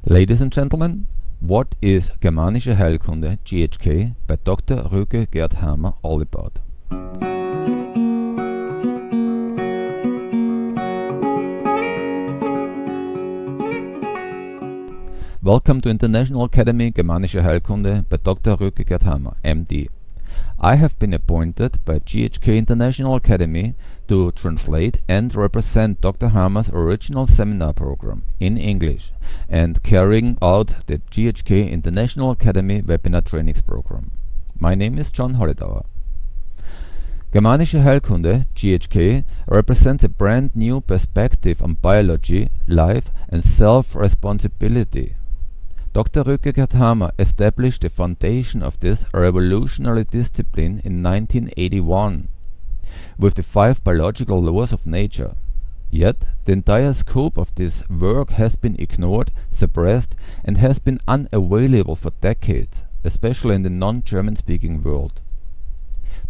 Ladies and gentlemen, what is Germanische Heilkunde GHK by Dr. Ryke, Geerd all about? Welcome to International Academy Germanische Heilkunde by Dr. Ryke, Geerd, MD. I have been appointed by GHK International Academy to translate and represent Dr. Hamer's original seminar program in English and carrying out the GHK International Academy webinar trainings program. My name is John Holledauer. Germanische Heilkunde GHK represents a brand new perspective on biology, life and self-responsibility. Dr. Ryke, Geerd established the foundation of this revolutionary discipline in 1981 with the 5 biological laws of nature. Yet, the entire scope of this work has been ignored, suppressed and has been unavailable for decades, especially in the non-German speaking world.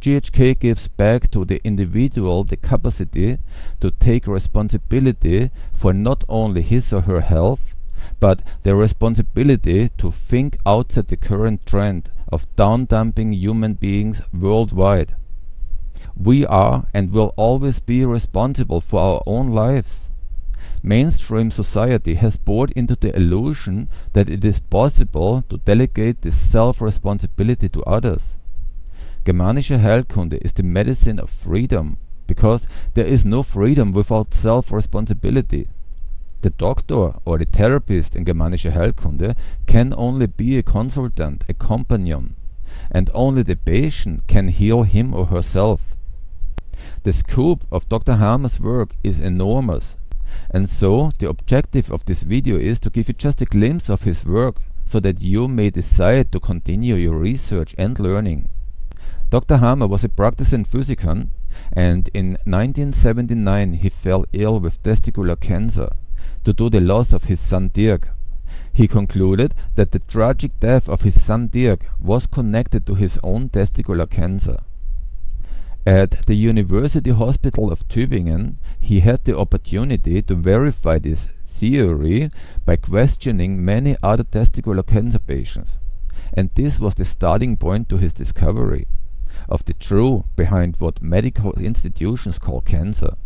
GHK gives back to the individual the capacity to take responsibility for not only his or her health, but the responsibility to think outside the current trend of down-dumping human beings worldwide. We are and will always be responsible for our own lives. Mainstream society has bought into the illusion that it is possible to delegate this self-responsibility to others. Germanische Heilkunde is the medicine of freedom, because there is no freedom without self-responsibility. The doctor or the therapist in Germanische Heilkunde can only be a consultant, a companion, and only the patient can heal him or herself. The scope of Dr. Hamer's work is enormous, and so the objective of this video is to give you just a glimpse of his work so that you may decide to continue your research and learning. Dr. Hamer was a practicing physician, and in 1979 he fell ill with testicular cancer due to the loss of his son Dirk. He concluded that the tragic death of his son Dirk was connected to his own testicular cancer. At the University Hospital of Tübingen, he had the opportunity to verify this theory by questioning many other testicular cancer patients. And this was the starting point to his discovery of the truth behind what medical institutions call cancer.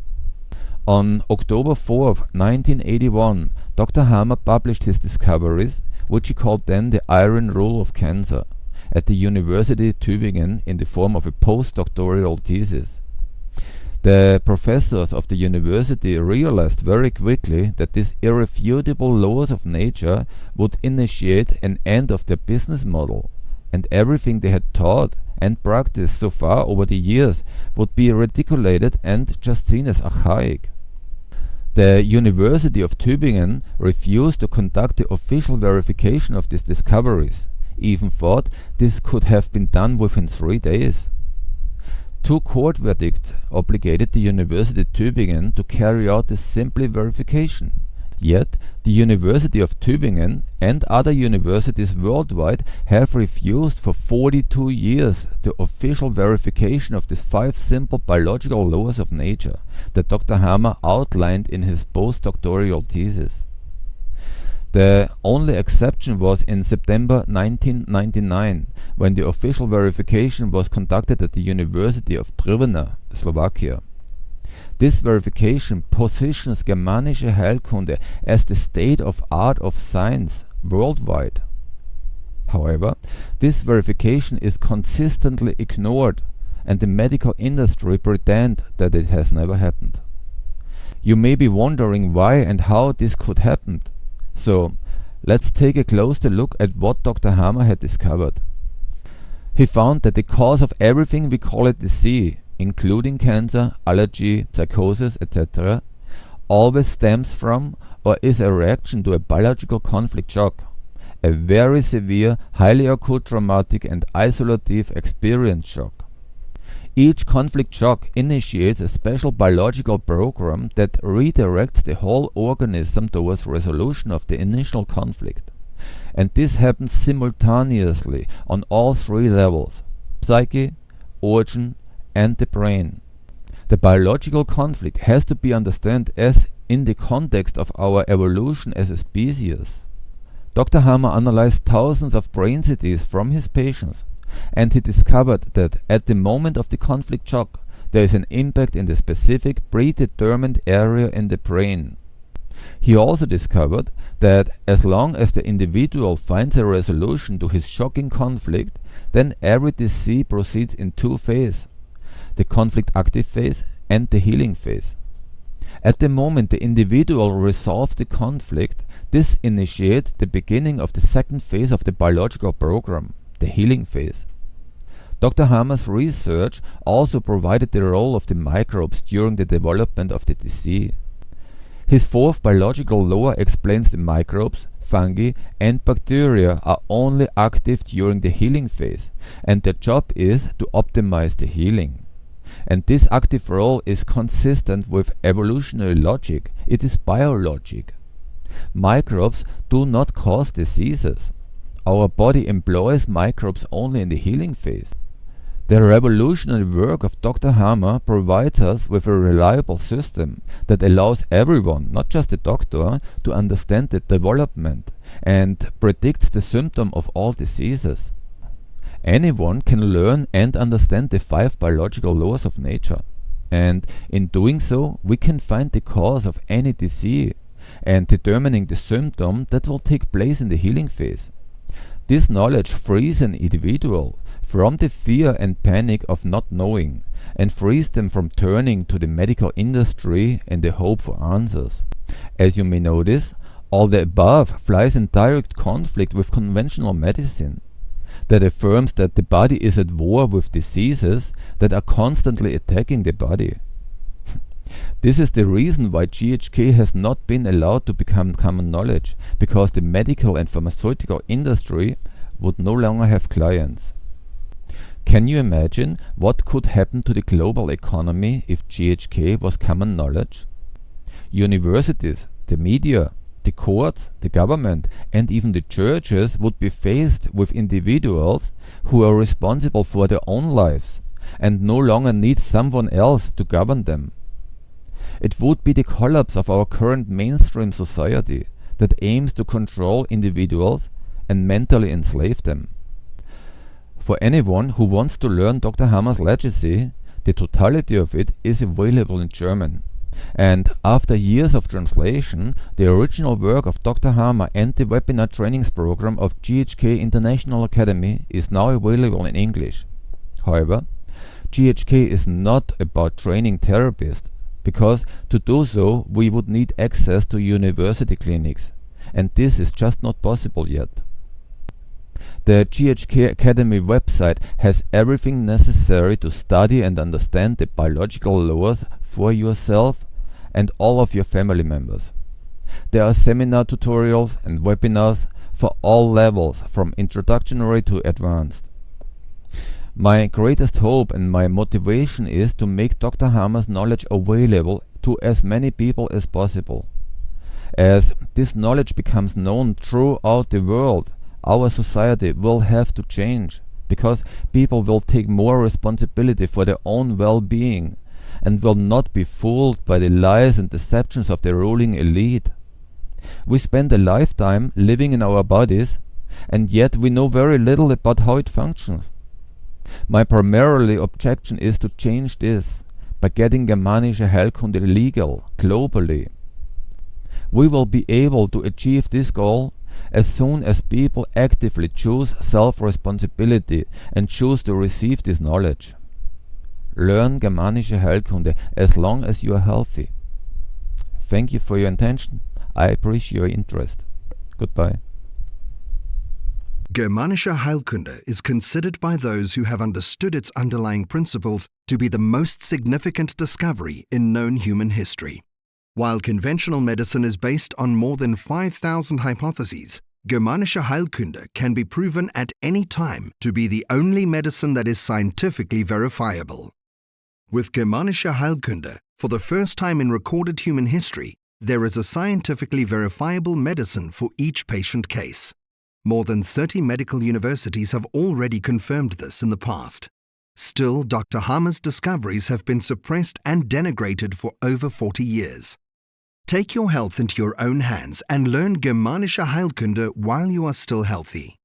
On October 4, 1981, Dr. Hamer published his discoveries, which he called then the Iron Rule of Cancer, at the University Tübingen in the form of a postdoctoral thesis. The professors of the university realized very quickly that these irrefutable laws of nature would initiate an end of their business model, and everything they had taught and practiced so far over the years would be ridiculated and just seen as archaic. The University of Tübingen refused to conduct the official verification of these discoveries, even thought this could have been done within 3 days. 2 court verdicts obligated the University of Tübingen to carry out this simple verification. Yet, the University of Tübingen and other universities worldwide have refused for 42 years the official verification of these 5 simple biological laws of nature that Dr. Hamer outlined in his postdoctoral thesis. The only exception was in September 1999, when the official verification was conducted at the University of Trnava, Slovakia. This verification positions Germanische Heilkunde as the state-of-art of science worldwide. However, this verification is consistently ignored, and the medical industry pretend that it has never happened. You may be wondering why and how this could happen. So, let's take a closer look at what Dr. Hamer had discovered. He found that the cause of everything we call it disease, including cancer, allergy, psychosis, etc., always stems from or is a reaction to a biological conflict shock, a very severe, highly acute traumatic and isolative experience shock. Each conflict shock initiates a special biological program that redirects the whole organism towards resolution of the initial conflict. And this happens simultaneously on all 3 levels: psyche, origin, and the brain. The biological conflict has to be understood as in the context of our evolution as a species. Dr. Hamer analyzed thousands of brain CTs from his patients, and he discovered that at the moment of the conflict shock, there is an impact in the specific predetermined area in the brain. He also discovered that as long as the individual finds a resolution to his shocking conflict, then every disease proceeds in two phases, the conflict active phase and the healing phase. At the moment the individual resolves the conflict, this initiates the beginning of the second phase of the biological program, the healing phase. Dr. Hamer's research also provided the role of the microbes during the development of the disease. His fourth biological law explains the microbes, fungi and bacteria are only active during the healing phase, and their job is to optimize the healing. And this active role is consistent with evolutionary logic. It is biologic. Microbes do not cause diseases. Our body employs microbes only in the healing phase. The revolutionary work of Dr. Hamer provides us with a reliable system that allows everyone, not just the doctor, to understand the development and predicts the symptom of all diseases. Anyone can learn and understand the 5 biological laws of nature, and in doing so we can find the cause of any disease and determining the symptom that will take place in the healing phase. This knowledge frees an individual from the fear and panic of not knowing, and frees them from turning to the medical industry in the hope for answers. As you may notice, all the above flies in direct conflict with conventional medicine, that affirms that the body is at war with diseases that are constantly attacking the body. This is the reason why GHK has not been allowed to become common knowledge, because the medical and pharmaceutical industry would no longer have clients. Can you imagine what could happen to the global economy if GHK was common knowledge? Universities, the media, the courts, the government, and even the churches would be faced with individuals who are responsible for their own lives and no longer need someone else to govern them. It would be the collapse of our current mainstream society that aims to control individuals and mentally enslave them. For anyone who wants to learn Dr. Hamer's legacy, the totality of it is available in German. And after years of translation, the original work of Dr. Hamer and the webinar trainings program of GHK International Academy is now available in English. However, GHK is not about training therapists, because to do so we would need access to university clinics, and this is just not possible yet. The GHK Academy website has everything necessary to study and understand the biological laws for yourself and all of your family members. There are seminar tutorials and webinars for all levels, from introductory to advanced. My greatest hope and my motivation is to make Dr. Hamer's knowledge available to as many people as possible. As this knowledge becomes known throughout the world, our society will have to change, because people will take more responsibility for their own well-being and will not be fooled by the lies and deceptions of the ruling elite. We spend a lifetime living in our bodies, and yet we know very little about how it functions. My primarily objection is to change this by getting Germanische Heilkunde legal globally. We will be able to achieve this goal as soon as people actively choose self-responsibility and choose to receive this knowledge. Learn Germanische Heilkunde as long as you are healthy. Thank you for your attention. I appreciate your interest. Goodbye. Germanische Heilkunde is considered by those who have understood its underlying principles to be the most significant discovery in known human history. While conventional medicine is based on more than 5,000 hypotheses, Germanische Heilkunde can be proven at any time to be the only medicine that is scientifically verifiable. With Germanische Heilkunde, for the first time in recorded human history, there is a scientifically verifiable medicine for each patient case. More than 30 medical universities have already confirmed this in the past. Still, Dr. Hamer's discoveries have been suppressed and denigrated for over 40 years. Take your health into your own hands and learn Germanische Heilkunde while you are still healthy.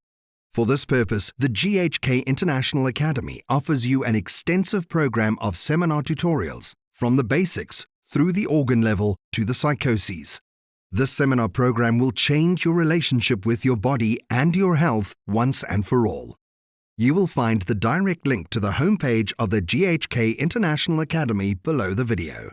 For this purpose, the GHK International Academy offers you an extensive program of seminar tutorials from the basics through the organ level to the psychoses. This seminar program will change your relationship with your body and your health once and for all. You will find the direct link to the homepage of the GHK International Academy below the video.